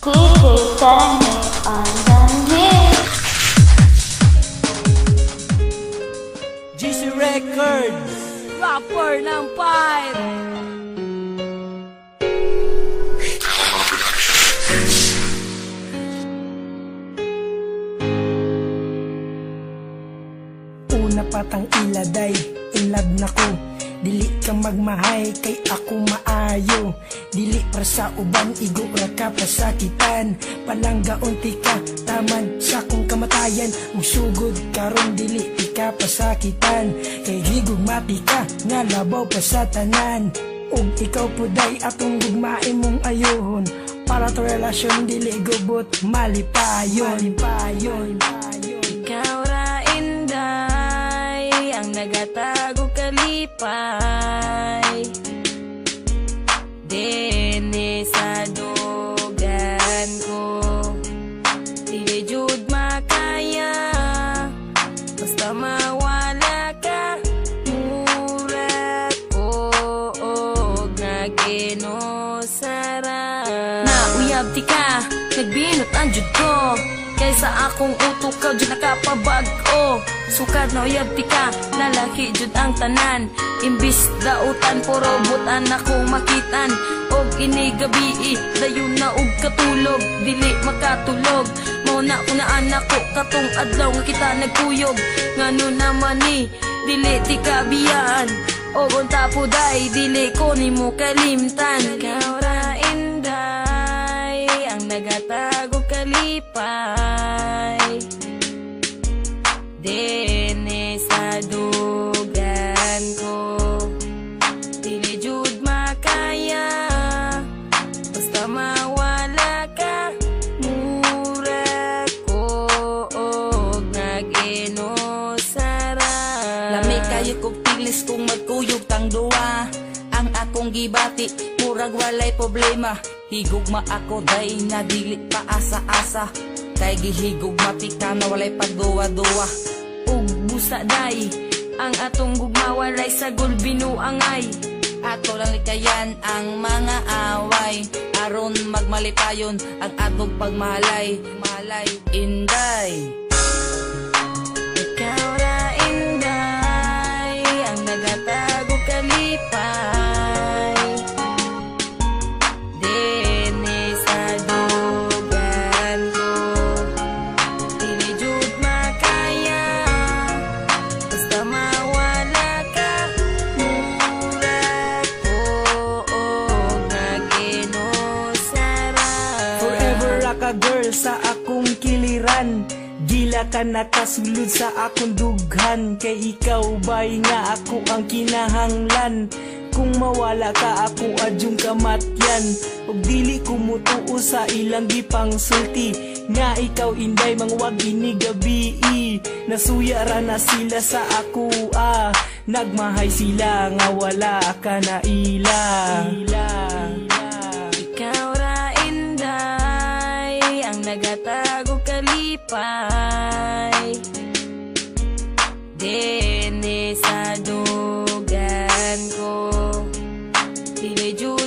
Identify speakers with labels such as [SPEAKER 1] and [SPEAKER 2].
[SPEAKER 1] DJ Tiny on the mix.
[SPEAKER 2] GC Records,
[SPEAKER 3] Rapper ng Fire.
[SPEAKER 2] una patang iladay, in love na ko. Dili ka magmahay, kay ako maayo. Dili para sa uban, igura ka pasakitan. Palangga unti ka, taman sa kong kamatayan. Usugod karon dili di ka pasakitan. Kay higugmati ka, nga labaw pa sa tanan. Ug ikaw puday atong gugmain mong ayohon. Para to relasyon dili gubot, malipayon.
[SPEAKER 3] Ikaw ra inday, ang nagatago kalipay. Dene sa dogan ko, dili jud makaya. Basta mawala ka, mura ko og naginosara. Nauyab ti ka, nagbinot ang jud ko. Kaysa akong utok ka jud nakapabag-o. Sukad na uyab ti ka, lalaki jud ang tanan. Imbis dautan, puro butan akong makitan. Og inigabi, dayon na og katulog. Dili makatulog, mauna ko na anak ko. Katong adlaw nga kita nagkuyog. Ngano naman ni, dili ti kabiyaan. Og unta po day, dili ko ni mo kalimtan. Ikaw ra inday, ang nagatago kalipay. Dene sa dugan ko, dili jud makaya. Basta mawala ka, mura ko og naginosara.
[SPEAKER 4] Lami kayo kog tilis kung magkuyog tang duwa. Ang akong gibati, murag walay problema. Higugma ako day na dili pa asa-asa. Kay gihigugma pika na walay pagduwa-duwa.
[SPEAKER 3] Ug busa day, ang atong gugma walay sagol binuangay.
[SPEAKER 4] Ato lang likayan ang mga away. Aron magmalipayon ang atong pagmalay. Malay, inday.
[SPEAKER 3] Ikaw ra inday, ang nagatago kalipay. Dene sa dugan ko, dili jud makaya. Basta mawala ka, mura ko og naginosara.
[SPEAKER 2] Forever ra ka girl sa akong kiliran. Gila ka nakasulod sa akong dughan. Kay ikaw bay nga ako ang kinahanglan. Kung mawala ka ako adyong kamatyan. Og dili ko mutuo sa ilang gipang sulti. Nga ikaw inday mangwag inigabi. Nasuya ra na sila sa ako Nagmahay sila nga wala ka na ila.
[SPEAKER 3] Ikaw ra inday, ang nagatago kalipay. Dene sa dugan ko, dili jud